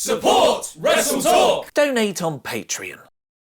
Support WrestleTalk! Donate on Patreon.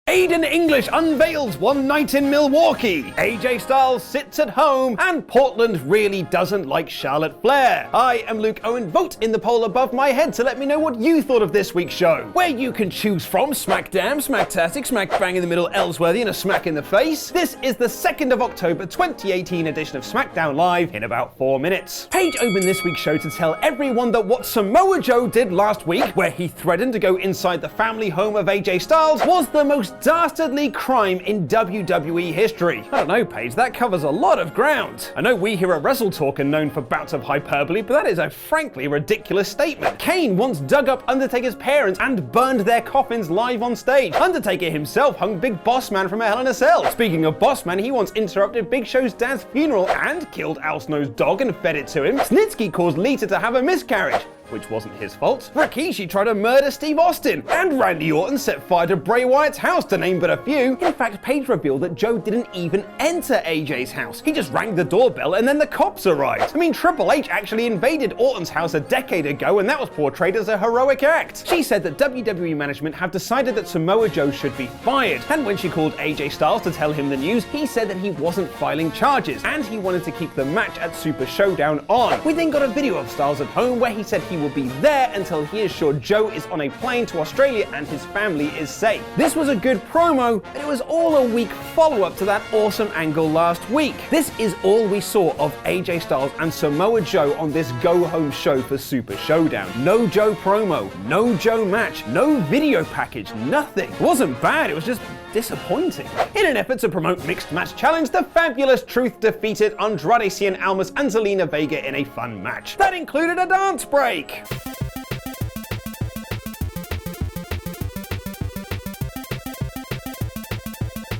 Aiden English unveils one night in Milwaukee, AJ Styles sits at home, and Portland really doesn't like Charlotte Flair. I am Luke Owen. Vote in the poll above my head to let me know what you thought of this week's show, where you can choose from Smack Damn, Smacktastic, Smack Bang in the Middle, Ellsworthy, and a Smack in the Face. This is the 2nd of October 2018 edition of SmackDown Live in about 4 minutes. Paige opened this week's show to tell everyone that what Samoa Joe did last week, where he threatened to go inside the family home of AJ Styles, was the most dastardly crime in WWE history. I don't know, Paige, that covers a lot of ground. I know we here at WrestleTalk are known for bouts of hyperbole, but that is a frankly ridiculous statement. Kane once dug up Undertaker's parents and burned their coffins live on stage. Undertaker himself hung Big Boss Man from a Hell in a Cell. Speaking of Boss Man, he once interrupted Big Show's dad's funeral and killed Al Snow's dog and fed it to him. Snitsky caused Lita to have a miscarriage, which wasn't his fault. Rikishi tried to murder Steve Austin, and Randy Orton set fire to Bray Wyatt's house, to name but a few. In fact, Paige revealed that Joe didn't even enter AJ's house. He just rang the doorbell and then the cops arrived. I mean, Triple H actually invaded Orton's house a decade ago, and that was portrayed as a heroic act. She said that WWE management have decided that Samoa Joe should be fired, and when she called AJ Styles to tell him the news, he said that he wasn't filing charges, and he wanted to keep the match at Super Showdown on. We then got a video of Styles at home where he said he will be there until he is sure Joe is on a plane to Australia and his family is safe. This was a good promo, but it was all a weak follow-up to that awesome angle last week. This is all we saw of AJ Styles and Samoa Joe on this go-home show for Super Showdown. No Joe promo, no Joe match, no video package, nothing. It wasn't bad, it was just disappointing. In an effort to promote Mixed Match Challenge, the Fabulous Truth defeated Andrade, Cien, Almas, and Zelina Vega in a fun match. That included a dance break.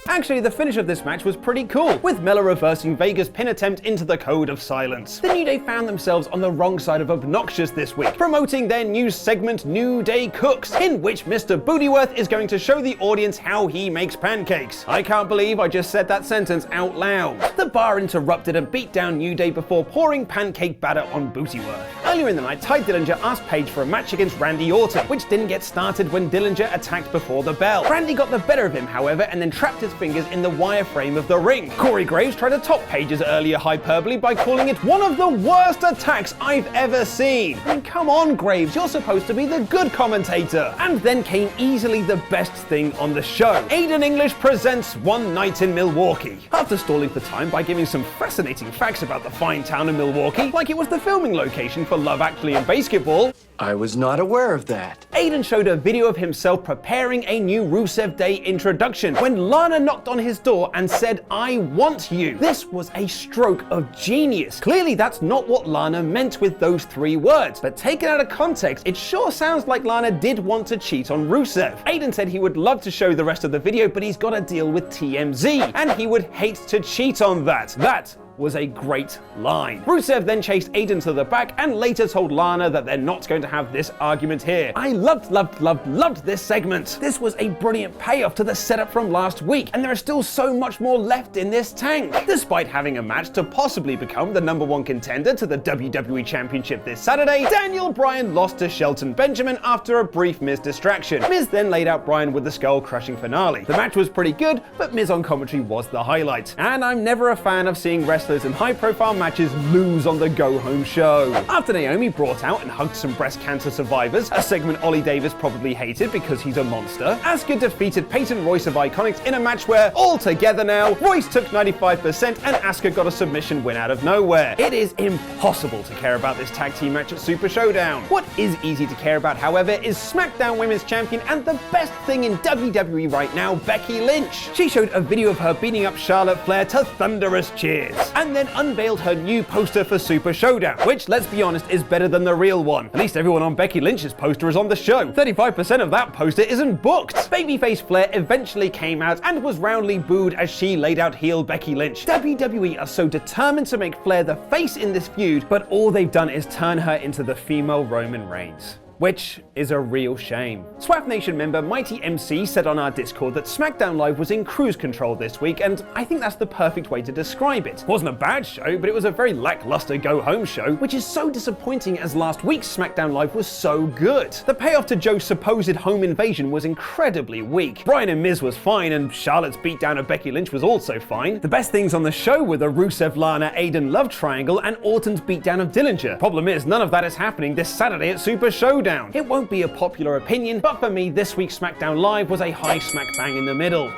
Actually, the finish of this match was pretty cool, with Mella reversing Vega's pin attempt into the Code of Silence. The New Day found themselves on the wrong side of obnoxious this week, promoting their new segment New Day Cooks, in which Mr. Bootyworth is going to show the audience how he makes pancakes. I can't believe I just said that sentence out loud. The bar interrupted and beat down New Day before pouring pancake batter on Bootyworth. Earlier in the night, Ty Dillinger asked Paige for a match against Randy Orton, which didn't get started when Dillinger attacked before the bell. Randy got the better of him, however, and then trapped his fingers in the wireframe of the ring. Corey Graves tried to top Paige's earlier hyperbole by calling it one of the worst attacks I've ever seen. I mean, come on, Graves, you're supposed to be the good commentator. And then came easily the best thing on the show. Aiden English presents One Night in Milwaukee. After stalling for time by giving some fascinating facts about the fine town of Milwaukee, like it was the filming location for Love Actually and Basketball, I was not aware of that. Aiden showed a video of himself preparing a new Rusev Day introduction when Lana knocked on his door and said, "I want you." This was a stroke of genius. Clearly that's not what Lana meant with those 3 words, but taken out of context, it sure sounds like Lana did want to cheat on Rusev. Aiden said he would love to show the rest of the video, but he's got to deal with TMZ, and he would hate to cheat on that. That was a great line. Rusev then chased Aiden to the back and later told Lana that they're not going to have this argument here. I loved this segment. This was a brilliant payoff to the setup from last week, and there is still so much more left in this tank. Despite having a match to possibly become the #1 contender to the WWE Championship this Saturday, Daniel Bryan lost to Shelton Benjamin after a brief Miz distraction. Miz then laid out Bryan with the skull-crushing finale. The match was pretty good, but Miz on commentary was the highlight. And I'm never a fan of seeing wrestlers in high-profile matches lose on the go-home show. After Naomi brought out and hugged some breast cancer survivors, a segment Ollie Davis probably hated because he's a monster, Asuka defeated Peyton Royce of Iconics in a match where, all together now, Royce took 95% and Asuka got a submission win out of nowhere. It is impossible to care about this tag team match at Super Showdown. What is easy to care about, however, is SmackDown Women's Champion and the best thing in WWE right now, Becky Lynch. She showed a video of her beating up Charlotte Flair to thunderous cheers, and then unveiled her new poster for Super Showdown, which, let's be honest, is better than the real one. At least everyone on Becky Lynch's poster is on the show. 35% of that poster isn't booked. Babyface Flair eventually came out and was roundly booed as she laid out heel Becky Lynch. WWE are so determined to make Flair the face in this feud, but all they've done is turn her into the female Roman Reigns. which is a real shame. Swap Nation member Mighty MC said on our Discord that SmackDown Live was in cruise control this week, and I think that's the perfect way to describe it. It wasn't a bad show, but it was a very lackluster go-home show, which is so disappointing as last week's SmackDown Live was so good. The payoff to Joe's supposed home invasion was incredibly weak. Bryan and Miz was fine, and Charlotte's beatdown of Becky Lynch was also fine. The best things on the show were the Rusev, Lana, Aiden love triangle and Orton's beatdown of Dillinger. Problem is, none of that is happening this Saturday at Super Showdown. It won't be a popular opinion, but for me, this week's SmackDown Live was a high smack bang in the middle.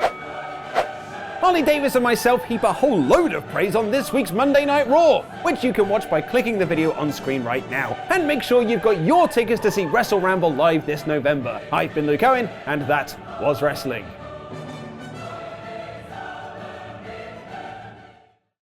Harley Davis and myself heap a whole load of praise on this week's Monday Night Raw, which you can watch by clicking the video on screen right now. And make sure you've got your tickets to see Wrestle Ramble live this November. I've been Luke Owen, and that was wrestling.